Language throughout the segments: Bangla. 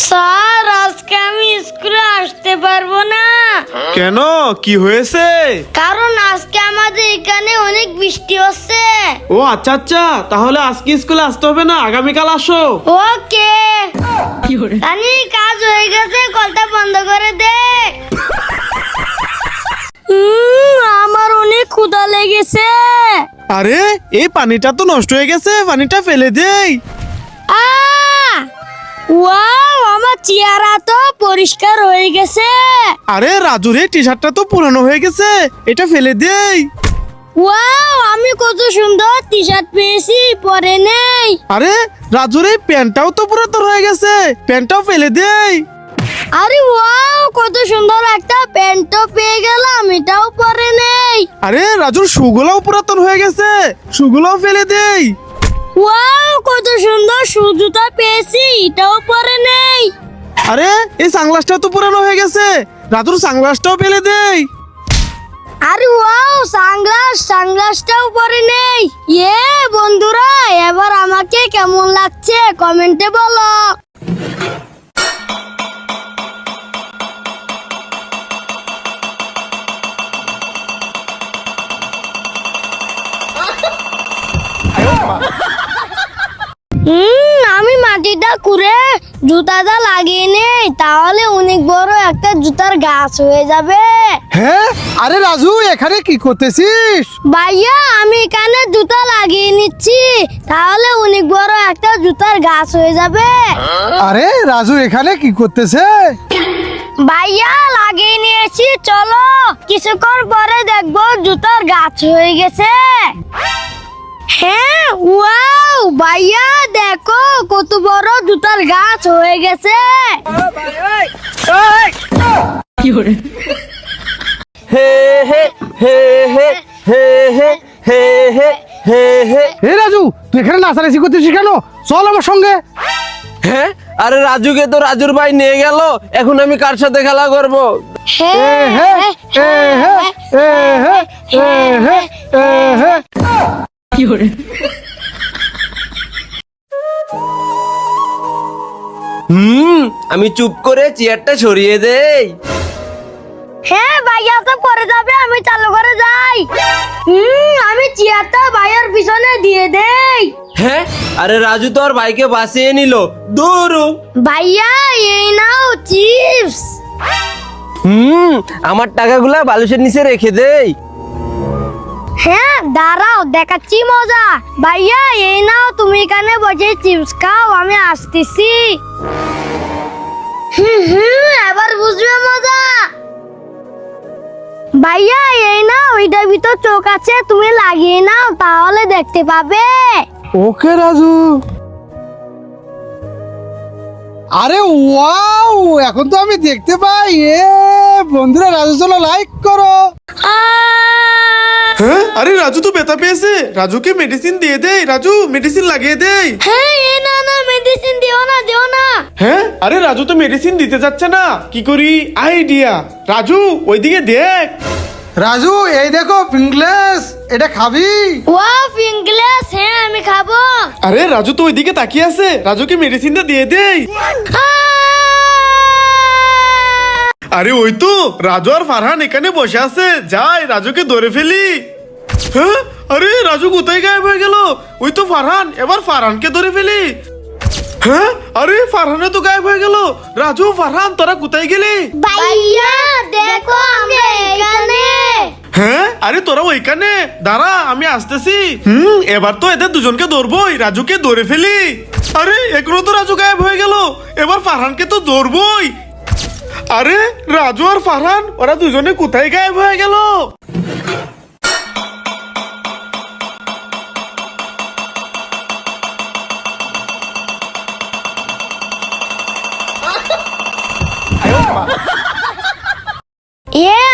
স্যার আজকে আমি স্কুলে আসতে পারবো না। কেন, কি হয়েছে? কারণ আজকে আমাদের এখানে অনেক বৃষ্টি হচ্ছে। ও আচ্ছা আচ্ছা, তাহলে আজকে স্কুলে আসতে হবে না, আগামীকাল আসো। ওকে রানী, কাজ হয়ে গেছে, কলটা বন্ধ করে দে। আমার অনেক ক্ষুধা লেগেছে। আরে এই পানিটা তো নষ্ট হয়ে গেছে, পানিটা ফেলে দেই। ওয়াও, আমার চেহারা তো পরিষ্কার হয়ে গেছে। আরে রাজুর এই টি শার্টটা তো পুরানো হয়ে গেছে, এটা ফেলে দেই। ওয়াও, আমি কত সুন্দর টি শার্ট পেয়েছি, পরে নেই। আরে রাজুর এই প্যান্টটাও তো পুরাতন হয়ে গেছে, প্যান্টটাও ফেলে দেই। আরে ওয়াও, কত সুন্দর একটা প্যান্ট পেয়ে গেলাম, এটাও পরে নেই। আরে রাজুর শুগুলাও পুরাতন হয়ে গেছে, শুগুলাও ফেলে দেই। ওয়াও, কত সুন্দর জুতা পেয়েছি, এটাও পরে নেই। আরে এই সানগ্লাসটাও তো পুরানো হয়ে গেছে, রাজুর সানগ্লাসটাও ফেলে দেই। আরে ওয়াও, সানগ্লাসটাও পরে নেই। বন্ধুরা, এবার আমাকে কেমন লাগছে কমেন্টে বলো। আমি মাটিটা কুড়ে জুতাটা লাগিয়ে নেই, তাহলে অনেক বড় একটা জুতার গাছ হয়ে যাবে। হ্যাঁ, আরে রাজু এখানে কি করতেছিস? ভাইয়া, আমি এখানে জুতা লাগিয়ে নিচ্ছি, তাহলে অনেক বড় একটা জুতার গাছ হয়ে যাবে। আরে রাজু এখানে কি করতেছে? ভাইয়া, লাগিয়ে নিয়েছি, চলো কিছুক্ষণ পরে দেখবো জুতার গাছ হয়ে গেছে। হ্যাঁ, ওয়াও ভাইয়া, দেখো কত বড় জুতার গাছ হয়ে গেছে। হে হে হে হে হে হে হে হে হে হে। হে রাজু, তুই এখানে নাচানাচি করতেছিস কেন? চল আমার সঙ্গে। হ্যাঁ, আরে রাজুকে তো রাজুর ভাই নিয়ে গেল, এখন আমি কার সাথে খেলা করব? এ হে এ হে এ হে এ হে এ হে। আমি চুপ করে চেয়ারটা সরিয়ে দেই। হ্যাঁ ভাইয়া, তো পরে যাবে, আমি চালু করে যাই। আমি চেয়ারটা ভাইয়ার পিছনে দিয়ে দেই। হ্যাঁ, আরে রাজু তো আর ভাইকে বাঁচিয়ে নিল, দৌড়। ভাইয়া, এই নাও চিপস। আমার টাকাগুলা বালিশের নিচে রেখে দেই। হ্যাঁ দাঁড়াও, দেখাচ্ছি মজা। ভাইয়া, এই নাও, তুমি এখানে বসে চিপস খাও, আমি আসতেছি। এবার বুঝবে মজা। ভাইয়া, এই নাও, এটার ভিতর চোখ আছে, তুমি লাগিয়ে নাও, তাহলে দেখতে পাবে। ওকে রাজু। আরে ওয়াও, এখন তো আমি দেখতে পাই। বন্ধুরা, রাজু চলো লাইক করো। হ্যাঁ, আরে রাজু তো ব্যথা পেয়েছে, রাজুকে মেডিসিন দিয়ে দেই। রাজু, মেডিসিন লাগিয়ে দেই। হ্যাঁ, না না, মেডিসিন দিও না, দিও না। হ্যাঁ, আরে রাজু তো মেডিসিন দিতে যাচ্ছে না, কি করি? আইডিয়া। রাজু, ওইদিকে দেখ। রাজু, এই দেখো পিঙ্কলেস, এটা খাবি? ওয়াও, ফিঙ্গলেস, হ্যাঁ আমি খাবো। আরে রাজু তো ওইদিকে তাকিয়ে আছে, রাজুকে মেডিসিনটা দিয়ে দেই। আরে ওই তো রাজু আর ফারহান এখানে বসে আছে, যাই রাজুকে ধরে ফেলি। হ্যাঁ, আরে রাজু কোথায় গায়েব হয়ে গেল? ওই তো ফারহান, এবার ফারহানকে ধরে ফেলি। হ্যাঁ, আরে ফারহানে তো গায়েব হয়ে গেল। রাজু, ফারহান, তোরা কোথায় গেলি? ভাইয়া দেখো, আমরা এখানে। হ্যাঁ, আরে তোরা ওইখানে দাঁড়া, আমি আসতেছি। এবার তো এদের দুজনকে ধরবোই, রাজুকে ধরে ফেলি। আরে এখনো তো রাজু গায়েব হয়ে গেল, এবার ফারহানকে তো ধরবোই। আরে রাজু আর ফারহান, ওরা দুজনে কোথায় গায়েব হয়ে গেল?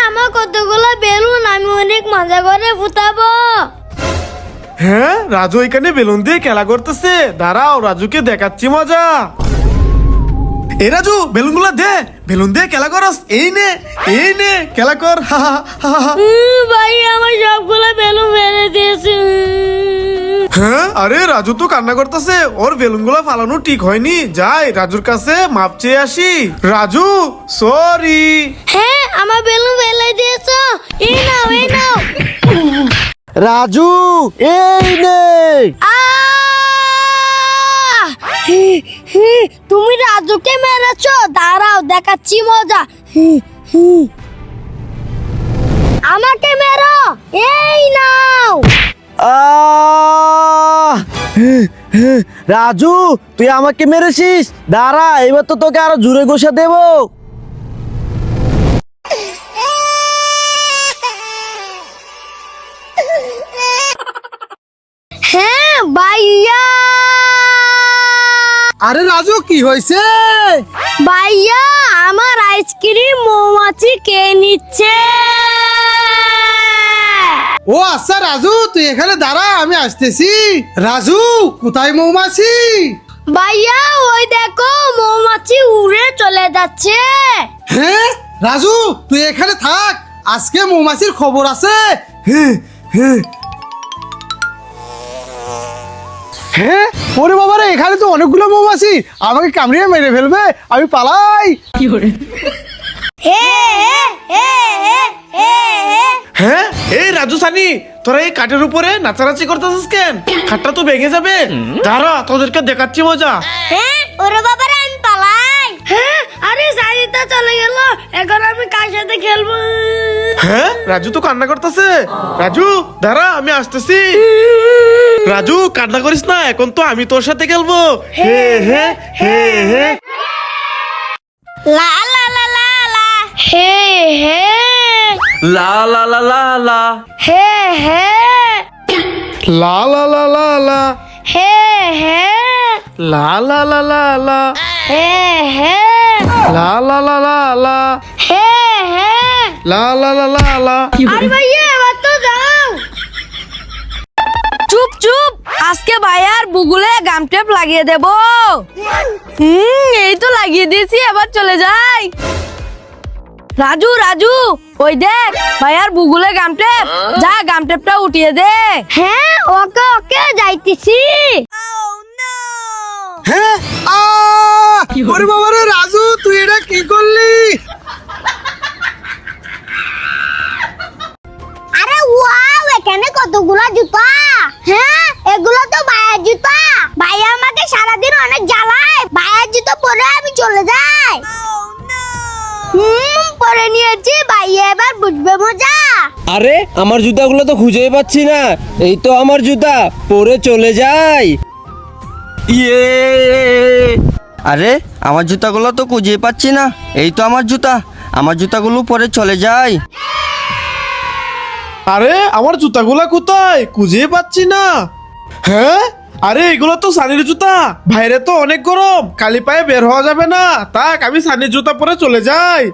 আমার কতগুলো বেলুন, আমি অনেক মজা করে ফুটাবো। হ্যাঁ, রাজু এখানে বেলুন দিয়ে খেলা করতেছে, দাঁড়াও রাজুকে দেখাচ্ছি মজা। এ রাজু, বেলুনগুলো দে, বেলুন দিয়ে খেলা করস। এই নে খেলা কর। ভাই, আমার সবগুলো বেলুন মেরে দিয়েছে। হ্যাঁ, আরে রাজু তো কান্না করতেছে, ওর বেলুনগুলো ফালানো ঠিক হয়নি। যাই রাজুর কাছে মাপ চেয়ে আসি। রাজু, সরি। হ্যাঁ, আমার বেলুন ফেলে দিয়েছো। এই নাও, এই নাও। রাজু এই নে। আহ! হি, হি, তুমি রাজুকে মেরেছো, দাঁড়াও দেখাচ্ছি মজা। হি, হি। আমাকে মেরো, এই নাও। রাজু তুই আমাকে মেরেছিস, দাঁড়া এবার তো তোকে আরো জোরে ঘষা দেবো। হ্যাঁ ভাইয়া, আরে রাজু কি হয়েছে? ভাইয়া আমার আইসক্রিম মৌমাছি কে নিচ্ছে। ও আচ্ছা রাজু, তুই এখানে দাঁড়া, আমি আসতেছি। রাজু, কোথায় মৌমাছি? ভাইয়া ওই দেখো মৌমাছি উড়ে চলে যাচ্ছে। হ্যাঁ রাজু, তুই এখানে থাক, আজকে মৌমাছির খবর আছে। হ্যাঁ হ্যাঁ হ্যাঁ, ওরে বাবা রে, এখানে তো অনেকগুলো মৌমাছি, আমাকে কামড়িয়ে মেরে ফেলবে, আমি পালাই। হে হে হে হে হে। হ্যাঁ, এই রাজু সানি, তোরা এই কাঠের উপরে নাচানাচি করতেছিস কেন? খাটটা তো ভেঙে যাবে। দাঁড়া, তোদেরকে দেখাচ্ছি মজা। হ্যাঁ, ওরে বাবারে আমি পালাই। হ্যাঁ, আরে সারিতা চলে গেল, এখন আমি কার সাথে খেলবো? হ্যাঁ, রাজু তো কান্না করতেছে। রাজু দাঁড়া, আমি আসতেছি। রাজু কান্না করিস না, এখন তো আমি তোর সাথে খেলবো। হে হে হে হে। লা লা লা লা লা। হে হে লা লা লা লা লা। হে হে লা লা লা লা লা। হে হে লা লা লা লা লা। হে হে লা লা লা লা লা। হে হে। লা লা লা লা লা। আরে ভাইয়া এবার তো যাও। চুপ চুপ, আজকে ভাইয়ার বুগুলে গাম টেপ লাগিয়ে দেব। এই তো লাগিয়ে দিয়েছি, এবার চলে যাই। রাজু রাজু, ওই দেখ ভাইয়ার বুগুলে গাম টেপ, যা গাম টেপটা উঠিয়ে দে। হ্যাঁ, ওকে ওকে যাইতেছি। হ্যাঁ, ওরে বাবা রে রাজু, তুই এটা কি করলি? আরে ওয়াও, এখানে কতগুলা জুতা। হ্যাঁ, এগুলো তো ভাইয়ার জুতা। ভাইয়া আমাকে সারাদিন অনেক জ্বালায়, ভাইয়ার জুতো পরে আমি চলে যাই। পরে নিয়েছি, ভাইয়া এবার বুঝবে মজা। আরে আমার জুতাগুলো তো খুঁজেই পাচ্ছি না, এই তো আমার জুতা, পরে চলে যাই। ইয়ে, আরে আমার জুতাগুলো তো খুঁজে পাচ্ছি না, এই তো আমার জুতা, আমার জুতাগুলো পরে চলে যায়। আরে আমার জুতাগুলা কোথায়? খুঁজে পাচ্ছি না। হ্যাঁ, আরে এগুলো তো সানির জুতা। বাইরে তো অনেক গরম, খালি পায়ে বের হওয়া যাবে না। তাক আমি সানির জুতা পরে চলে যাই।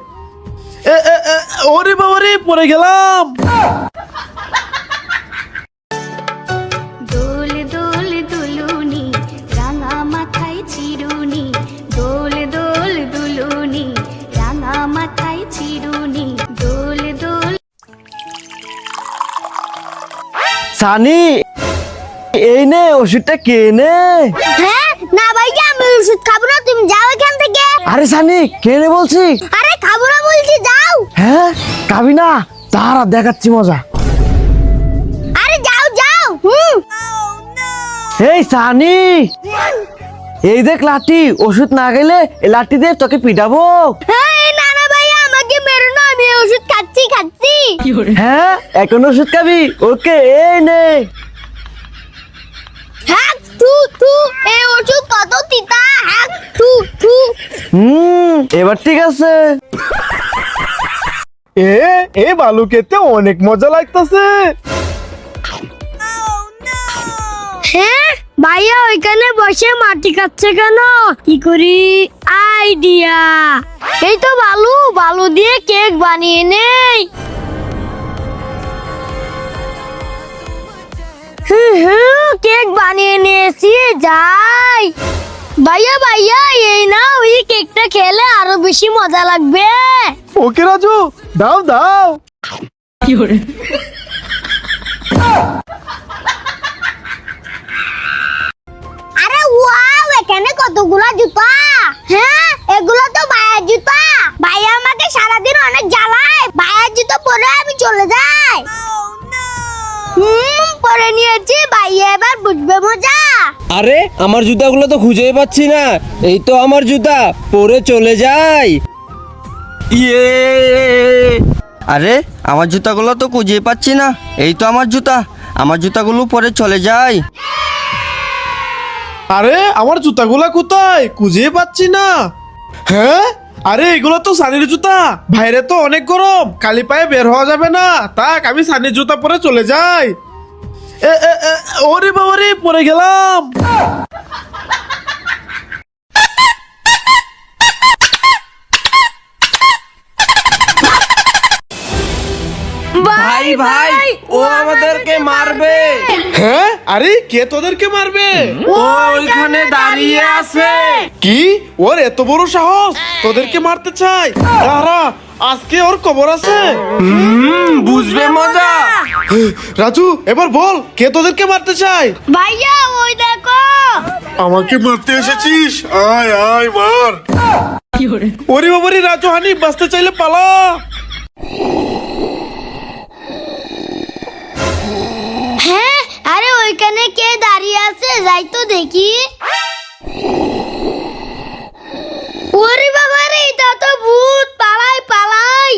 ওরে বাবা রে, পরে গেলাম। দোল দোল দুলুনি রাঙা মাথায় চিরুনি, দোল দোল দুলুনি রাঙা মাথায় চিরুনি, দোল দোল। সানি এই নে ওষুধটা কে নে। হ্যাঁ, না ভাইয়া আমি ওষুধ খাবো না, তুমি যাও এখান থেকে। আরে সানি কে নে বলছি। আরে খাবো না বলছি, যাও। হ্যাঁ, খাবি না, তারা দেখাচ্ছি মজা। আরে যাও যাও। এই সানি, এই দেখ লাঠি, ওষুধ না গেলে এই লাঠি দিয়ে তোকে পিটাবো। হ্যাঁ, না না ভাইয়া আমাকে মেরো না, আমি ওষুধ খাচ্ছি খাচ্ছি। হ্যাঁ, এখন ওষুধ খাবি, ওকে এই নে। হ্যাঁ তু তু, এই ওষুধ কত তিতা। হ্যাঁ তু তু। এবার ঠিক আছে। এ বালু খেতে অনেক মজা লাগতেছে। হ্যাঁ, ভাইয়া ওইখানে বসে মাটি কাটছে কেন? কি করি, আইডিয়া। এই তো বালু, বালু দিয়ে কেক বানিয়ে নেই। কেক বানিয়ে নিয়েছি, যাই। ভাইয়া ভাইয়া এই নাও, এই কেকটা খেলে আরো বেশি মজা লাগবে। ওকে রাজু, দাও দাও। আরে ওয়াও, এখানে কতগুলা জুতা। হ্যাঁ, এগুলো তো ভাইয়ের জুতা। ভাইয়া আমাকে সারাদিন অনেক জ্বালায়। ভাইয়ের জুতা পরে আমি চলে যাই। পরে নিয়েছি, ভাইয়া এবার বুঝবে মজা। আরে আমার জুতাগুলো তো খুঁজেই পাচ্ছি না, এই তো আমার জুতা, পরে চলে যাই। ইয়ে আরে আমার জুতাগুলো তো খুঁজে পাচ্ছি না, এই তো আমার জুতা, আমার জুতাগুলো পরে চলে যায়। আরে আমার জুতাগুলা কোথায়, খুঁজে পাচ্ছি না। হ্যাঁ, আরে এগুলো তো সানির জুতা। বাইরে তো অনেক গরম, খালি পায়ে বের হওয়া যাবে না। তাক আমি সানির জুতা পরে চলে যাই। ওরে বাবা রে, পরে গেলাম। ভাই ভাই, ও আমাদেরকে মারবে। হ্যাঁ, আরে কে তোদেরকে মারবে? ও ওইখানে দাঁড়িয়ে আছে। কি, ওর এত বড় সাহস তোদেরকে মারতে চাই? দাঁড়া, আজকে ওর খবর আছে। বুঝবে মজা। রাজু, এবার বল, কে তোদেরকে মারতে চায়? ভাইয়া ওই দেখো। আমাকে মারতে এসেছিস? আয় আয় মার। ওরে বাবারে রাজু, হানি বাঁচতে চাইলে পালা। হ্যাঁ, আরে ওইখানে কে দাঁড়িয়ে আছে, যাই তো দেখি। ওরে বাবা রে, এটা তো ভূত। পালাই পালাই।